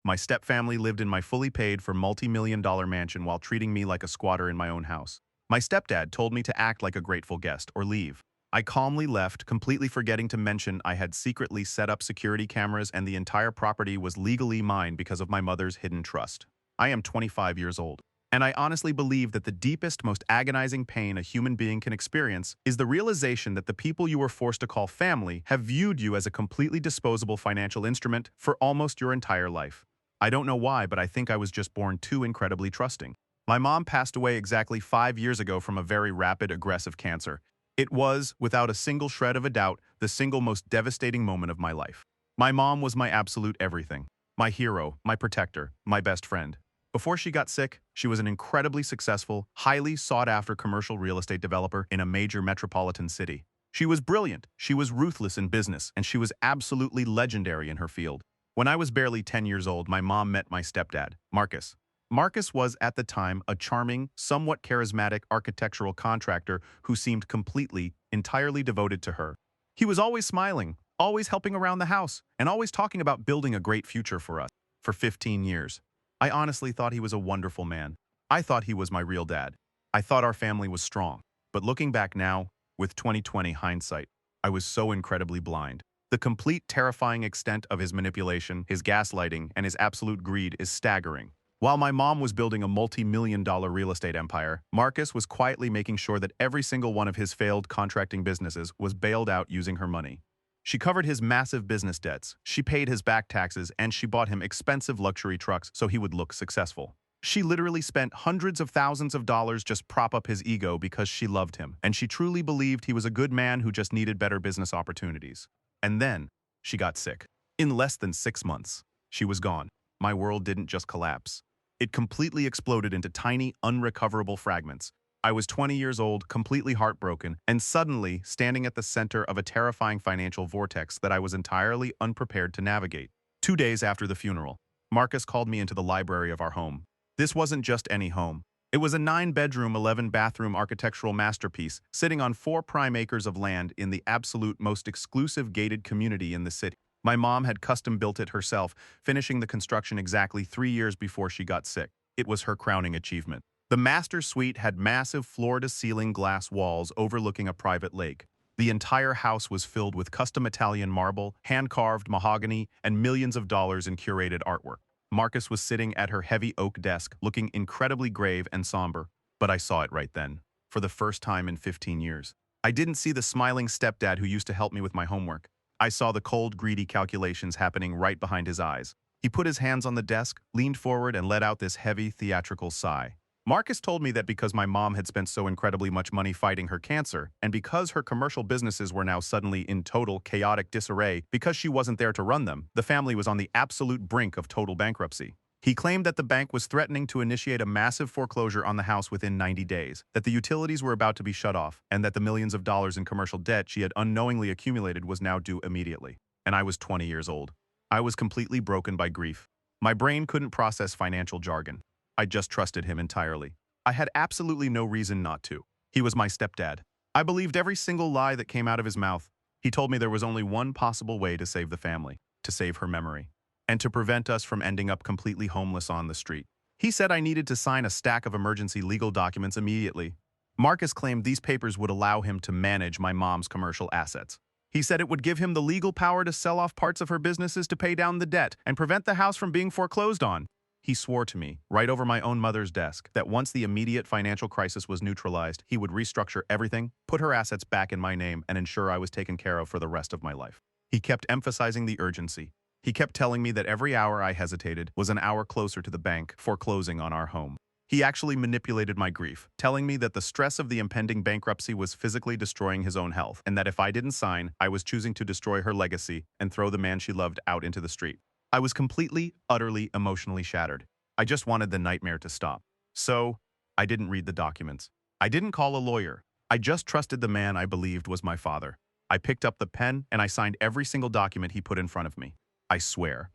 My stepfamily lived in my fully paid for multi-million-dollar mansion while treating me like a squatter in my own house. My stepdad told me to act like a grateful guest or leave. I calmly left, completely forgetting to mention I had secretly set up security cameras and the entire property was legally mine because of my mother's hidden trust. I am 25 years old. And I honestly believe that the deepest, most agonizing pain a human being can experience is the realization that the people you were forced to call family have viewed you as a completely disposable financial instrument for almost your entire life. I don't know why, but I think I was just born too incredibly trusting. My mom passed away exactly 5 years ago from a very rapid, aggressive cancer. It was, without a single shred of a doubt, the single most devastating moment of my life. My mom was my absolute everything. My hero, my protector, my best friend. Before she got sick, she was an incredibly successful, highly sought-after commercial real estate developer in a major metropolitan city. She was brilliant, she was ruthless in business, and she was absolutely legendary in her field. When I was barely 10 years old, my mom met my stepdad, Marcus. Marcus was, at the time, a charming, somewhat charismatic architectural contractor who seemed completely, entirely devoted to her. He was always smiling, always helping around the house, and always talking about building a great future for us. For 15 years. I honestly thought he was a wonderful man. I thought he was my real dad. I thought our family was strong. But looking back now, with 2020 hindsight, I was so incredibly blind. The complete terrifying extent of his manipulation, his gaslighting, and his absolute greed is staggering. While my mom was building a multi-million-dollar real estate empire, Marcus was quietly making sure that every single one of his failed contracting businesses was bailed out using her money. She covered his massive business debts, she paid his back taxes, and she bought him expensive luxury trucks so he would look successful. She literally spent hundreds of thousands of dollars just prop up his ego because she loved him, and she truly believed he was a good man who just needed better business opportunities. And then, she got sick. In less than 6 months, she was gone. My world didn't just collapse. It completely exploded into tiny, unrecoverable fragments. I was 20 years old, completely heartbroken, and suddenly standing at the center of a terrifying financial vortex that I was entirely unprepared to navigate. 2 days after the funeral, Marcus called me into the library of our home. This wasn't just any home. It was a 9-bedroom, 11-bathroom architectural masterpiece sitting on 4 prime acres of land in the absolute most exclusive gated community in the city. My mom had custom-built it herself, finishing the construction exactly 3 years before she got sick. It was her crowning achievement. The master suite had massive floor-to-ceiling glass walls overlooking a private lake. The entire house was filled with custom Italian marble, hand-carved mahogany, and millions of dollars in curated artwork. Marcus was sitting at her heavy oak desk, looking incredibly grave and somber, but I saw it right then, for the first time in 15 years. I didn't see the smiling stepdad who used to help me with my homework. I saw the cold, greedy calculations happening right behind his eyes. He put his hands on the desk, leaned forward, and let out this heavy, theatrical sigh. Marcus told me that because my mom had spent so incredibly much money fighting her cancer, and because her commercial businesses were now suddenly in total chaotic disarray because she wasn't there to run them, the family was on the absolute brink of total bankruptcy. He claimed that the bank was threatening to initiate a massive foreclosure on the house within 90 days, that the utilities were about to be shut off, and that the millions of dollars in commercial debt she had unknowingly accumulated was now due immediately. And I was 20 years old. I was completely broken by grief. My brain couldn't process financial jargon. I just trusted him entirely. I had absolutely no reason not to. He was my stepdad. I believed every single lie that came out of his mouth. He told me there was only one possible way to save the family, to save her memory, and to prevent us from ending up completely homeless on the street. He said I needed to sign a stack of emergency legal documents immediately. Marcus claimed these papers would allow him to manage my mom's commercial assets. He said it would give him the legal power to sell off parts of her businesses to pay down the debt and prevent the house from being foreclosed on. He swore to me, right over my own mother's desk, that once the immediate financial crisis was neutralized, he would restructure everything, put her assets back in my name, and ensure I was taken care of for the rest of my life. He kept emphasizing the urgency. He kept telling me that every hour I hesitated was an hour closer to the bank foreclosing on our home. He actually manipulated my grief, telling me that the stress of the impending bankruptcy was physically destroying his own health, and that if I didn't sign, I was choosing to destroy her legacy and throw the man she loved out into the street. I was completely, utterly, emotionally shattered. I just wanted the nightmare to stop. So, I didn't read the documents. I didn't call a lawyer. I just trusted the man I believed was my father. I picked up the pen and I signed every single document he put in front of me. I swear.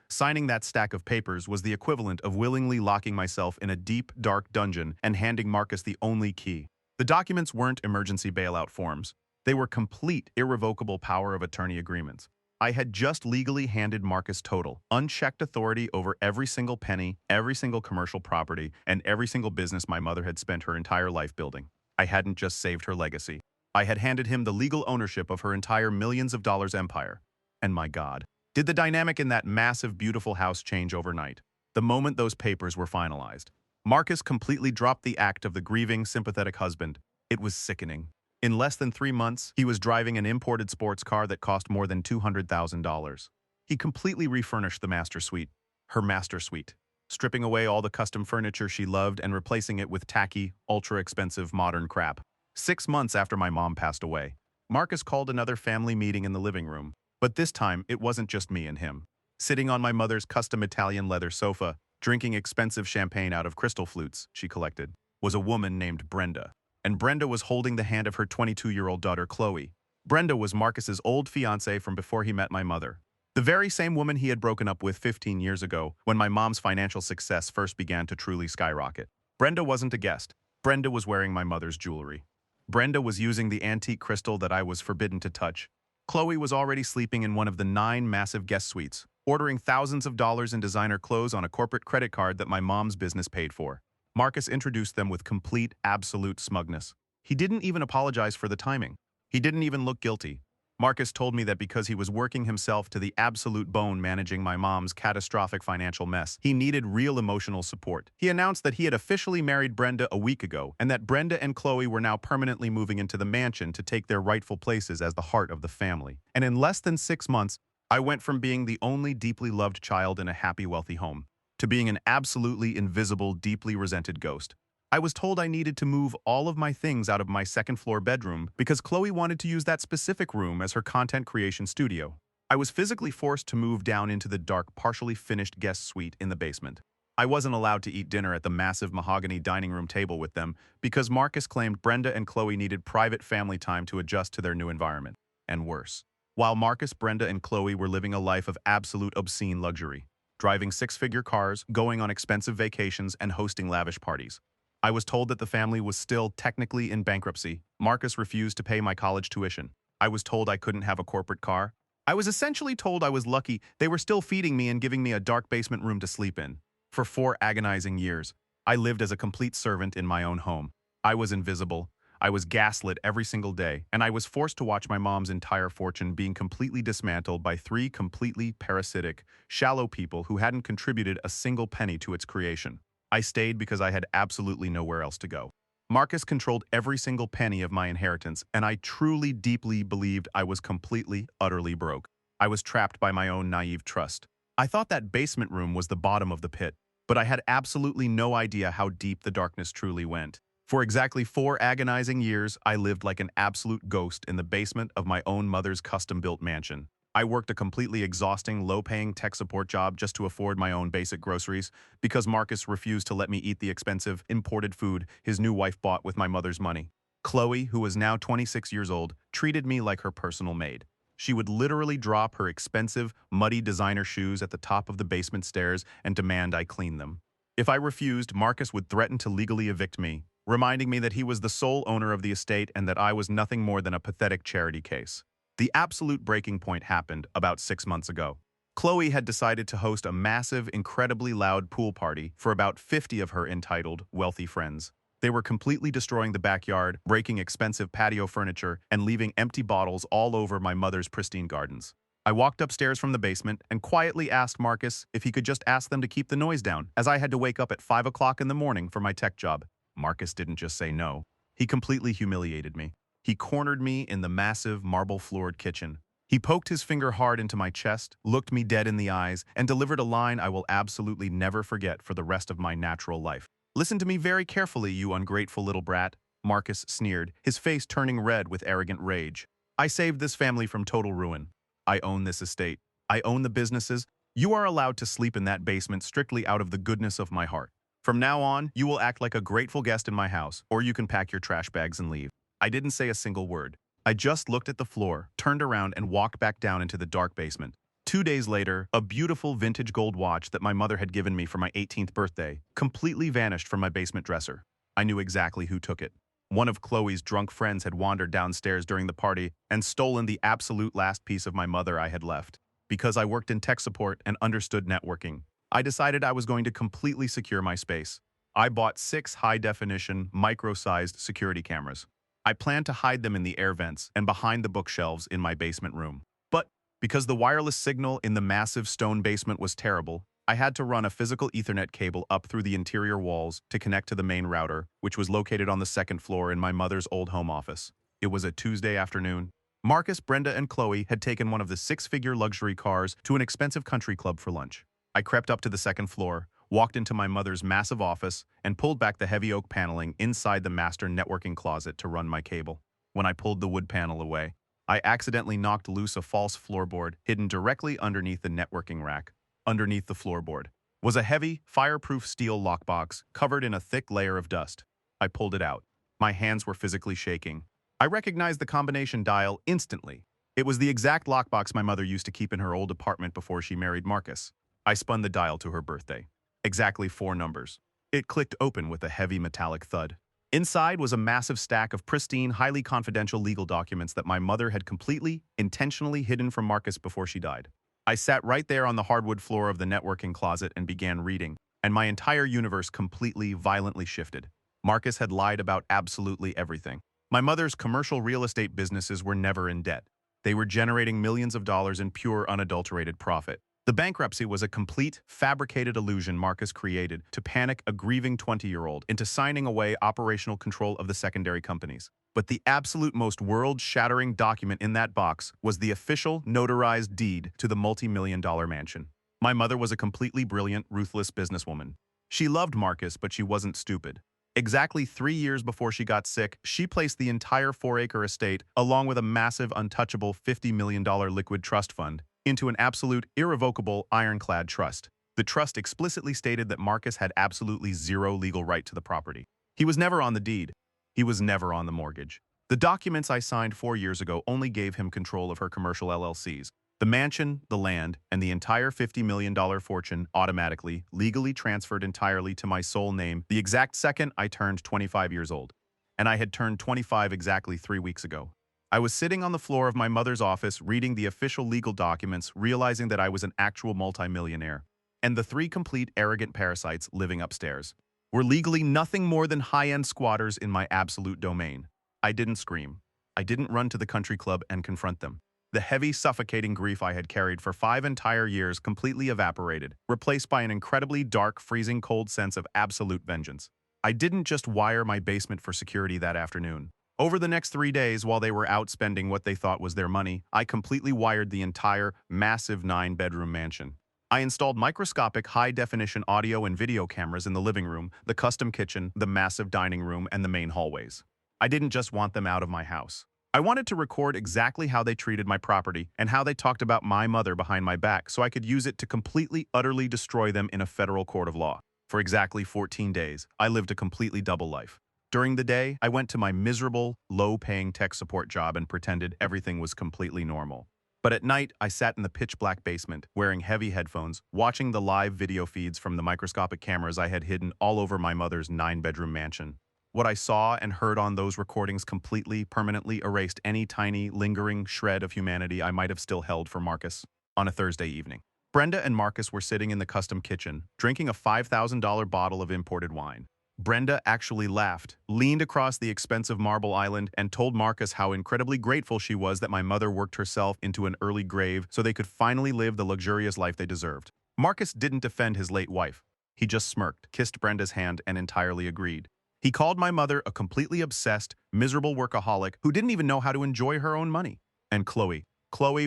Signing that stack of papers was the equivalent of willingly locking myself in a deep, dark dungeon and handing Marcus the only key. The documents weren't emergency bailout forms. They were complete, irrevocable power of attorney agreements. I had just legally handed Marcus total, unchecked authority over every single penny, every single commercial property, and every single business my mother had spent her entire life building. I hadn't just saved her legacy. I had handed him the legal ownership of her entire millions of dollars empire. And my God, did the dynamic in that massive, beautiful house change overnight? The moment those papers were finalized, Marcus completely dropped the act of the grieving, sympathetic husband. It was sickening. In less than 3 months, he was driving an imported sports car that cost more than $200,000. He completely refurnished the master suite, her master suite, stripping away all the custom furniture she loved and replacing it with tacky, ultra-expensive modern crap. 6 months after my mom passed away, Marcus called another family meeting in the living room. But this time, it wasn't just me and him. Sitting on my mother's custom Italian leather sofa, drinking expensive champagne out of crystal flutes she collected, was a woman named Brenda. And Brenda was holding the hand of her 22-year-old daughter, Chloe. Brenda was Marcus's old fiancée from before he met my mother. The very same woman he had broken up with 15 years ago when my mom's financial success first began to truly skyrocket. Brenda wasn't a guest. Brenda was wearing my mother's jewelry. Brenda was using the antique crystal that I was forbidden to touch. Chloe was already sleeping in one of the 9 massive guest suites, ordering thousands of dollars in designer clothes on a corporate credit card that my mom's business paid for. Marcus introduced them with complete, absolute smugness. He didn't even apologize for the timing. He didn't even look guilty. Marcus told me that because he was working himself to the absolute bone managing my mom's catastrophic financial mess, he needed real emotional support. He announced that he had officially married Brenda a week ago and that Brenda and Chloe were now permanently moving into the mansion to take their rightful places as the heart of the family. And in less than 6 months, I went from being the only deeply loved child in a happy, wealthy home to being an absolutely invisible, deeply resented ghost. I was told I needed to move all of my things out of my second-floor bedroom because Chloe wanted to use that specific room as her content creation studio. I was physically forced to move down into the dark, partially finished guest suite in the basement. I wasn't allowed to eat dinner at the massive mahogany dining room table with them because Marcus claimed Brenda and Chloe needed private family time to adjust to their new environment. And worse. While Marcus, Brenda, and Chloe were living a life of absolute obscene luxury, driving 6-figure cars, going on expensive vacations, and hosting lavish parties, I was told that the family was still technically in bankruptcy. Marcus refused to pay my college tuition. I was told I couldn't have a corporate car. I was essentially told I was lucky they were still feeding me and giving me a dark basement room to sleep in. For 4 agonizing years, I lived as a complete servant in my own home. I was invisible. I was gaslit every single day, and I was forced to watch my mom's entire fortune being completely dismantled by 3 completely parasitic, shallow people who hadn't contributed a single penny to its creation. I stayed because I had absolutely nowhere else to go. Marcus controlled every single penny of my inheritance, and I truly, deeply believed I was completely, utterly broke. I was trapped by my own naive trust. I thought that basement room was the bottom of the pit, but I had absolutely no idea how deep the darkness truly went. For exactly 4 agonizing years, I lived like an absolute ghost in the basement of my own mother's custom-built mansion. I worked a completely exhausting, low-paying tech support job just to afford my own basic groceries because Marcus refused to let me eat the expensive, imported food his new wife bought with my mother's money. Chloe, who was now 26 years old, treated me like her personal maid. She would literally drop her expensive, muddy designer shoes at the top of the basement stairs and demand I clean them. If I refused, Marcus would threaten to legally evict me, reminding me that he was the sole owner of the estate and that I was nothing more than a pathetic charity case. The absolute breaking point happened about 6 months ago. Chloe had decided to host a massive, incredibly loud pool party for about 50 of her entitled, wealthy friends. They were completely destroying the backyard, breaking expensive patio furniture, and leaving empty bottles all over my mother's pristine gardens. I walked upstairs from the basement and quietly asked Marcus if he could just ask them to keep the noise down, as I had to wake up at 5 o'clock in the morning for my tech job. Marcus didn't just say no. He completely humiliated me. He cornered me in the massive, marble-floored kitchen. He poked his finger hard into my chest, looked me dead in the eyes, and delivered a line I will absolutely never forget for the rest of my natural life. "Listen to me very carefully, you ungrateful little brat," Marcus sneered, his face turning red with arrogant rage. "I saved this family from total ruin. I own this estate. I own the businesses. You are allowed to sleep in that basement strictly out of the goodness of my heart. From now on, you will act like a grateful guest in my house, or you can pack your trash bags and leave." I didn't say a single word. I just looked at the floor, turned around, and walked back down into the dark basement. 2 days later, a beautiful vintage gold watch that my mother had given me for my 18th birthday completely vanished from my basement dresser. I knew exactly who took it. One of Chloe's drunk friends had wandered downstairs during the party and stolen the absolute last piece of my mother I had left. Because I worked in tech support and understood networking, I decided I was going to completely secure my space. I bought 6 high-definition, micro-sized security cameras. I planned to hide them in the air vents and behind the bookshelves in my basement room. But because the wireless signal in the massive stone basement was terrible, I had to run a physical Ethernet cable up through the interior walls to connect to the main router, which was located on the second floor in my mother's old home office. It was a Tuesday afternoon. Marcus, Brenda, and Chloe had taken one of the 6-figure luxury cars to an expensive country club for lunch. I crept up to the second floor, walked into my mother's massive office, and pulled back the heavy oak paneling inside the master networking closet to run my cable. When I pulled the wood panel away, I accidentally knocked loose a false floorboard hidden directly underneath the networking rack. Underneath the floorboard was a heavy, fireproof steel lockbox covered in a thick layer of dust. I pulled it out. My hands were physically shaking. I recognized the combination dial instantly. It was the exact lockbox my mother used to keep in her old apartment before she married Marcus. I spun the dial to her birthday. Exactly 4 numbers. It clicked open with a heavy metallic thud. Inside was a massive stack of pristine, highly confidential legal documents that my mother had completely, intentionally hidden from Marcus before she died. I sat right there on the hardwood floor of the networking closet and began reading, and my entire universe completely, violently shifted. Marcus had lied about absolutely everything. My mother's commercial real estate businesses were never in debt. They were generating millions of dollars in pure, unadulterated profit. The bankruptcy was a complete, fabricated illusion Marcus created to panic a grieving 20-year-old into signing away operational control of the secondary companies. But the absolute most world-shattering document in that box was the official, notarized deed to the multi-million-dollar mansion. My mother was a completely brilliant, ruthless businesswoman. She loved Marcus, but she wasn't stupid. Exactly 3 years before she got sick, she placed the entire 4-acre estate, along with a massive, untouchable $50 million liquid trust fund, into an absolute, irrevocable, ironclad trust. The trust explicitly stated that Marcus had absolutely zero legal right to the property. He was never on the deed. He was never on the mortgage. The documents I signed 4 years ago only gave him control of her commercial LLCs. The mansion, the land, and the entire $50 million fortune automatically, legally transferred entirely to my sole name the exact second I turned 25 years old. And I had turned 25 exactly 3 weeks ago. I was sitting on the floor of my mother's office reading the official legal documents, realizing that I was an actual multimillionaire. And the 3 complete arrogant parasites living upstairs were legally nothing more than high-end squatters in my absolute domain. I didn't scream. I didn't run to the country club and confront them. The heavy, suffocating grief I had carried for 5 entire years completely evaporated, replaced by an incredibly dark, freezing cold sense of absolute vengeance. I didn't just wire my basement for security that afternoon. Over the next 3 days, while they were out spending what they thought was their money, I completely wired the entire, massive 9-bedroom mansion. I installed microscopic high-definition audio and video cameras in the living room, the custom kitchen, the massive dining room, and the main hallways. I didn't just want them out of my house. I wanted to record exactly how they treated my property and how they talked about my mother behind my back so I could use it to completely, utterly destroy them in a federal court of law. For exactly 14 days, I lived a completely double life. During the day, I went to my miserable, low-paying tech support job and pretended everything was completely normal. But at night, I sat in the pitch-black basement, wearing heavy headphones, watching the live video feeds from the microscopic cameras I had hidden all over my mother's 9-bedroom mansion. What I saw and heard on those recordings completely, permanently erased any tiny, lingering shred of humanity I might have still held for Marcus. On a Thursday evening, Brenda and Marcus were sitting in the custom kitchen, drinking a $5,000 bottle of imported wine. Brenda actually laughed, leaned across the expensive marble island, and told Marcus how incredibly grateful she was that my mother worked herself into an early grave so they could finally live the luxurious life they deserved. Marcus didn't defend his late wife. He just smirked, kissed Brenda's hand, and entirely agreed. He called my mother a completely obsessed, miserable workaholic who didn't even know how to enjoy her own money. And Chloe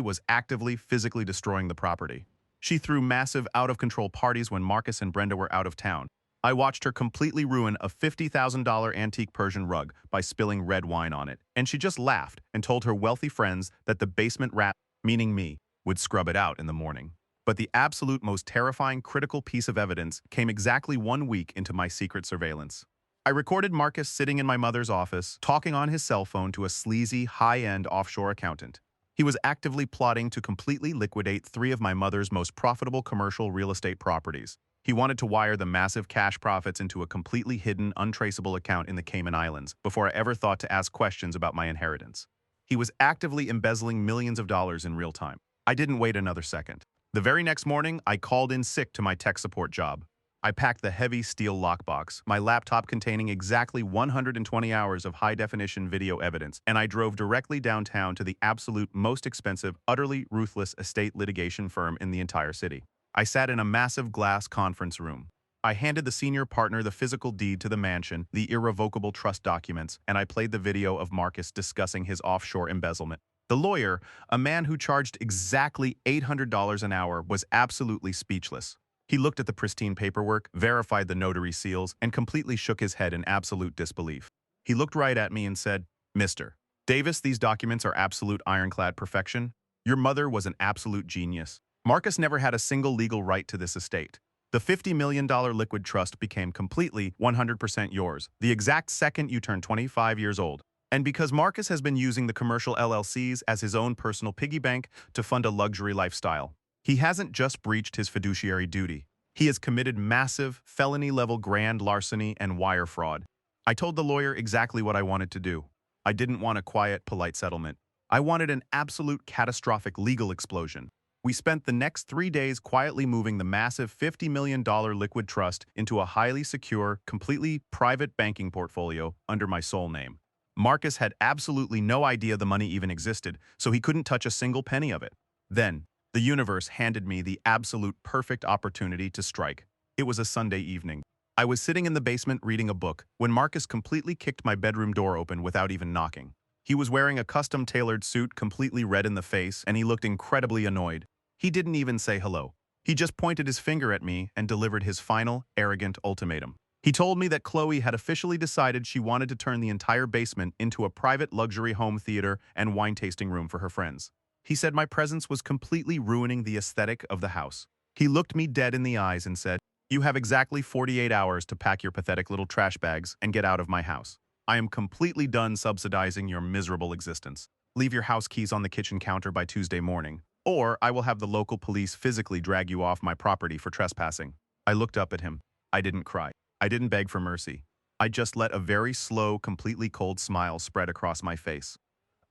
was actively, physically destroying the property. She threw massive, out-of-control parties when Marcus and Brenda were out of town. I watched her completely ruin a $50,000 antique Persian rug by spilling red wine on it, and she just laughed and told her wealthy friends that the basement rat, meaning me, would scrub it out in the morning. But the absolute most terrifying, critical piece of evidence came exactly 1 week into my secret surveillance. I recorded Marcus sitting in my mother's office, talking on his cell phone to a sleazy, high-end offshore accountant. He was actively plotting to completely liquidate 3 of my mother's most profitable commercial real estate properties. He wanted to wire the massive cash profits into a completely hidden, untraceable account in the Cayman Islands before I ever thought to ask questions about my inheritance. He was actively embezzling millions of dollars in real time. I didn't wait another second. The very next morning, I called in sick to my tech support job. I packed the heavy steel lockbox, my laptop containing exactly 120 hours of high-definition video evidence, and I drove directly downtown to the absolute most expensive, utterly ruthless estate litigation firm in the entire city. I sat in a massive glass conference room. I handed the senior partner the physical deed to the mansion, the irrevocable trust documents, and I played the video of Marcus discussing his offshore embezzlement. The lawyer, a man who charged exactly $800 an hour, was absolutely speechless. He looked at the pristine paperwork, verified the notary seals, and completely shook his head in absolute disbelief. He looked right at me and said, "Mr. Davis, these documents are absolute ironclad perfection. Your mother was an absolute genius. Marcus never had a single legal right to this estate. The $50 million liquid trust became completely 100% yours the exact second you turned 25 years old. And because Marcus has been using the commercial LLCs as his own personal piggy bank to fund a luxury lifestyle, he hasn't just breached his fiduciary duty. He has committed massive, felony-level grand larceny and wire fraud." I told the lawyer exactly what I wanted to do. I didn't want a quiet, polite settlement. I wanted an absolute catastrophic legal explosion. We spent the next 3 days quietly moving the massive $50 million liquid trust into a highly secure, completely private banking portfolio under my sole name. Marcus had absolutely no idea the money even existed, so he couldn't touch a single penny of it. Then, the universe handed me the absolute perfect opportunity to strike. It was a Sunday evening. I was sitting in the basement reading a book when Marcus completely kicked my bedroom door open without even knocking. He was wearing a custom-tailored suit, completely red in the face, and he looked incredibly annoyed. He didn't even say hello. He just pointed his finger at me and delivered his final, arrogant ultimatum. He told me that Chloe had officially decided she wanted to turn the entire basement into a private luxury home theater and wine tasting room for her friends. He said my presence was completely ruining the aesthetic of the house. He looked me dead in the eyes and said, "You have exactly 48 hours to pack your pathetic little trash bags and get out of my house. I am completely done subsidizing your miserable existence. Leave your house keys on the kitchen counter by Tuesday morning, or I will have the local police physically drag you off my property for trespassing." I looked up at him. I didn't cry. I didn't beg for mercy. I just let a very slow, completely cold smile spread across my face.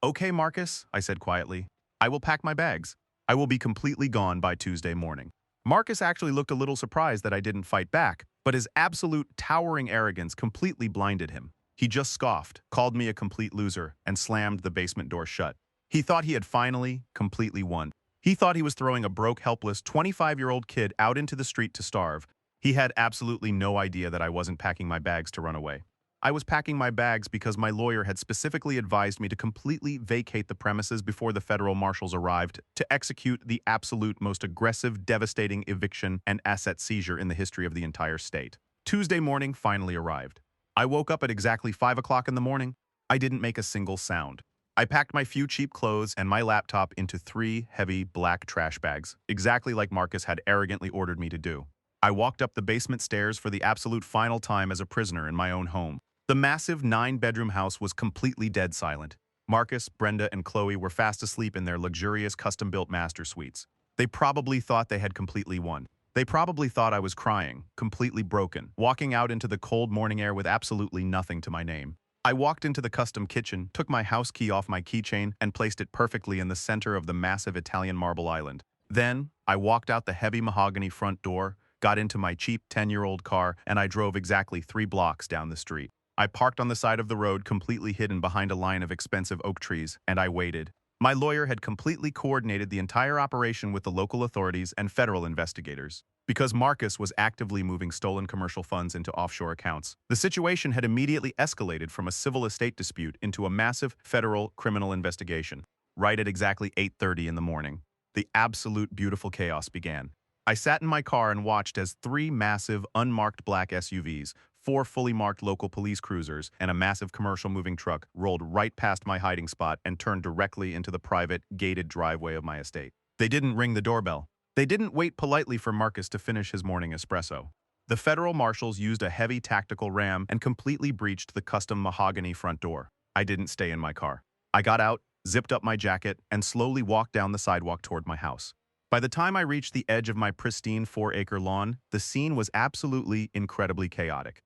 "Okay, Marcus," I said quietly. "I will pack my bags. I will be completely gone by Tuesday morning." Marcus actually looked a little surprised that I didn't fight back, but his absolute towering arrogance completely blinded him. He just scoffed, called me a complete loser, and slammed the basement door shut. He thought he had finally, completely won. He thought he was throwing a broke, helpless 25-year-old kid out into the street to starve. He had absolutely no idea that I wasn't packing my bags to run away. I was packing my bags because my lawyer had specifically advised me to completely vacate the premises before the federal marshals arrived to execute the absolute most aggressive, devastating eviction and asset seizure in the history of the entire state. Tuesday morning finally arrived. I woke up at exactly 5 o'clock in the morning. I didn't make a single sound. I packed my few cheap clothes and my laptop into 3 heavy black trash bags, exactly like Marcus had arrogantly ordered me to do. I walked up the basement stairs for the absolute final time as a prisoner in my own home. The massive 9-bedroom house was completely dead silent. Marcus, Brenda, and Chloe were fast asleep in their luxurious custom-built master suites. They probably thought they had completely won. They probably thought I was crying, completely broken, walking out into the cold morning air with absolutely nothing to my name. I walked into the custom kitchen, took my house key off my keychain, and placed it perfectly in the center of the massive Italian marble island. Then, I walked out the heavy mahogany front door, got into my cheap 10-year-old car, and I drove exactly 3 blocks down the street. I parked on the side of the road, completely hidden behind a line of expensive oak trees, and I waited. My lawyer had completely coordinated the entire operation with the local authorities and federal investigators. Because Marcus was actively moving stolen commercial funds into offshore accounts, the situation had immediately escalated from a civil estate dispute into a massive federal criminal investigation. Right at exactly 8:30 in the morning, the absolute beautiful chaos began. I sat in my car and watched as 3 massive, unmarked black SUVs, 4 fully marked local police cruisers, and a massive commercial moving truck rolled right past my hiding spot and turned directly into the private, gated driveway of my estate. They didn't ring the doorbell. They didn't wait politely for Marcus to finish his morning espresso. The federal marshals used a heavy tactical ram and completely breached the custom mahogany front door. I didn't stay in my car. I got out, zipped up my jacket, and slowly walked down the sidewalk toward my house. By the time I reached the edge of my pristine 4-acre lawn, the scene was absolutely incredibly chaotic.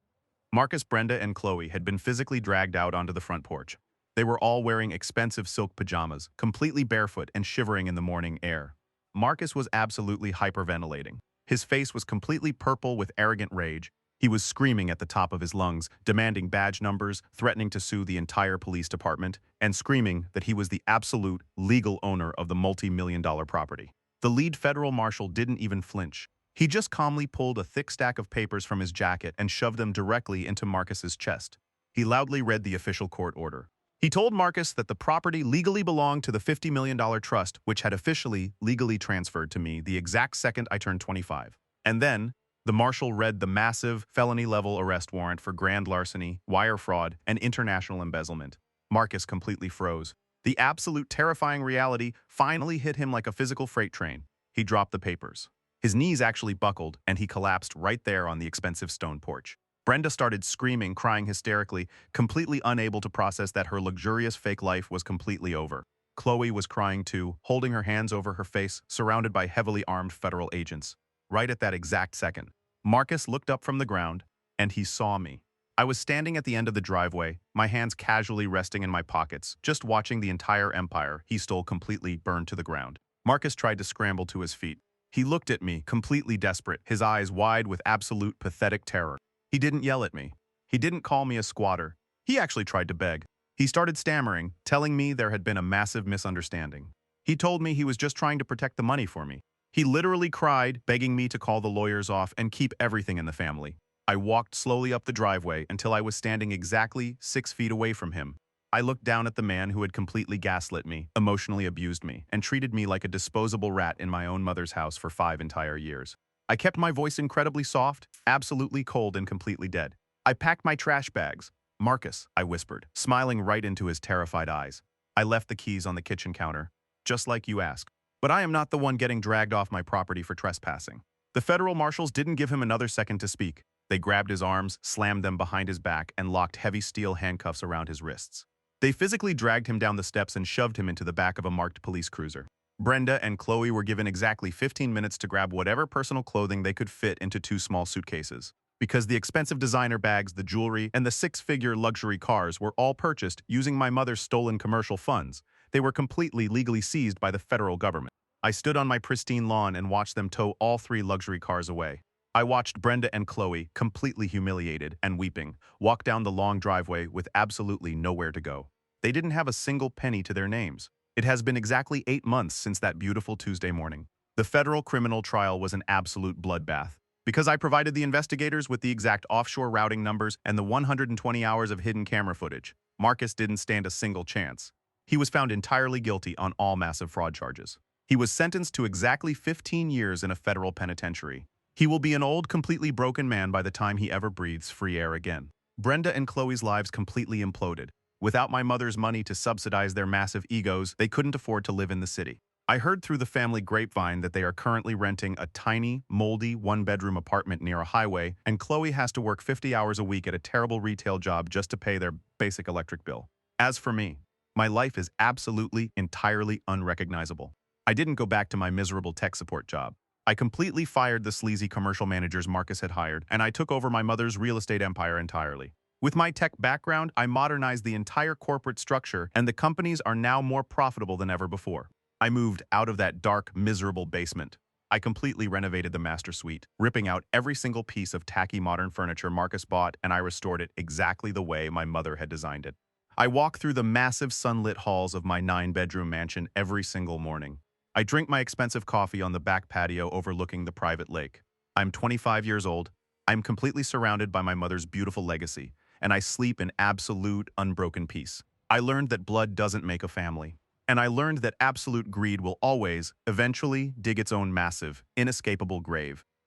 Marcus, Brenda, and Chloe had been physically dragged out onto the front porch. They were all wearing expensive silk pajamas, completely barefoot and shivering in the morning air. Marcus was absolutely hyperventilating. His face was completely purple with arrogant rage. He was screaming at the top of his lungs, demanding badge numbers, threatening to sue the entire police department, and screaming that he was the absolute legal owner of the multi-million-dollar property. The lead federal marshal didn't even flinch. He just calmly pulled a thick stack of papers from his jacket and shoved them directly into Marcus's chest. He loudly read the official court order. He told Marcus that the property legally belonged to the $50 million trust, which had officially legally transferred to me the exact second I turned 25. And then, the marshal read the massive felony-level arrest warrant for grand larceny, wire fraud, and international embezzlement. Marcus completely froze. The absolute terrifying reality finally hit him like a physical freight train. He dropped the papers. His knees actually buckled, and he collapsed right there on the expensive stone porch. Brenda started screaming, crying hysterically, completely unable to process that her luxurious fake life was completely over. Chloe was crying too, holding her hands over her face, surrounded by heavily armed federal agents. Right at that exact second, Marcus looked up from the ground, and he saw me. I was standing at the end of the driveway, my hands casually resting in my pockets, just watching the entire empire he stole completely burned to the ground. Marcus tried to scramble to his feet. He looked at me, completely desperate, his eyes wide with absolute pathetic terror. He didn't yell at me. He didn't call me a squatter. He actually tried to beg. He started stammering, telling me there had been a massive misunderstanding. He told me he was just trying to protect the money for me. He literally cried, begging me to call the lawyers off and keep everything in the family. I walked slowly up the driveway until I was standing exactly 6 feet away from him. I looked down at the man who had completely gaslit me, emotionally abused me, and treated me like a disposable rat in my own mother's house for 5 entire years. I kept my voice incredibly soft, absolutely cold and completely dead. I packed my trash bags. "Marcus," I whispered, smiling right into his terrified eyes. "I left the keys on the kitchen counter, just like you asked. But I am not the one getting dragged off my property for trespassing." The federal marshals didn't give him another second to speak. They grabbed his arms, slammed them behind his back, and locked heavy steel handcuffs around his wrists. They physically dragged him down the steps and shoved him into the back of a marked police cruiser. Brenda and Chloe were given exactly 15 minutes to grab whatever personal clothing they could fit into 2 small suitcases. Because the expensive designer bags, the jewelry, and the 6-figure luxury cars were all purchased using my mother's stolen commercial funds, they were completely legally seized by the federal government. I stood on my pristine lawn and watched them tow all 3 luxury cars away. I watched Brenda and Chloe, completely humiliated and weeping, walk down the long driveway with absolutely nowhere to go. They didn't have a single penny to their names. It has been exactly 8 months since that beautiful Tuesday morning. The federal criminal trial was an absolute bloodbath. Because I provided the investigators with the exact offshore routing numbers and the 120 hours of hidden camera footage, Marcus didn't stand a single chance. He was found entirely guilty on all massive fraud charges. He was sentenced to exactly 15 years in a federal penitentiary. He will be an old, completely broken man by the time he ever breathes free air again. Brenda and Chloe's lives completely imploded. Without my mother's money to subsidize their massive egos, they couldn't afford to live in the city. I heard through the family grapevine that they are currently renting a tiny, moldy, 1-bedroom apartment near a highway, and Chloe has to work 50 hours a week at a terrible retail job just to pay their basic electric bill. As for me, my life is absolutely, entirely unrecognizable. I didn't go back to my miserable tech support job. I completely fired the sleazy commercial managers Marcus had hired, and I took over my mother's real estate empire entirely. With my tech background, I modernized the entire corporate structure, and the companies are now more profitable than ever before. I moved out of that dark, miserable basement. I completely renovated the master suite, ripping out every single piece of tacky modern furniture Marcus bought, and I restored it exactly the way my mother had designed it. I walk through the massive sunlit halls of my 9-bedroom mansion every single morning. I drink my expensive coffee on the back patio overlooking the private lake. I'm 25 years old. I'm completely surrounded by my mother's beautiful legacy, and I sleep in absolute, unbroken peace. I learned that blood doesn't make a family. And I learned that absolute greed will always, eventually, dig its own massive, inescapable grave.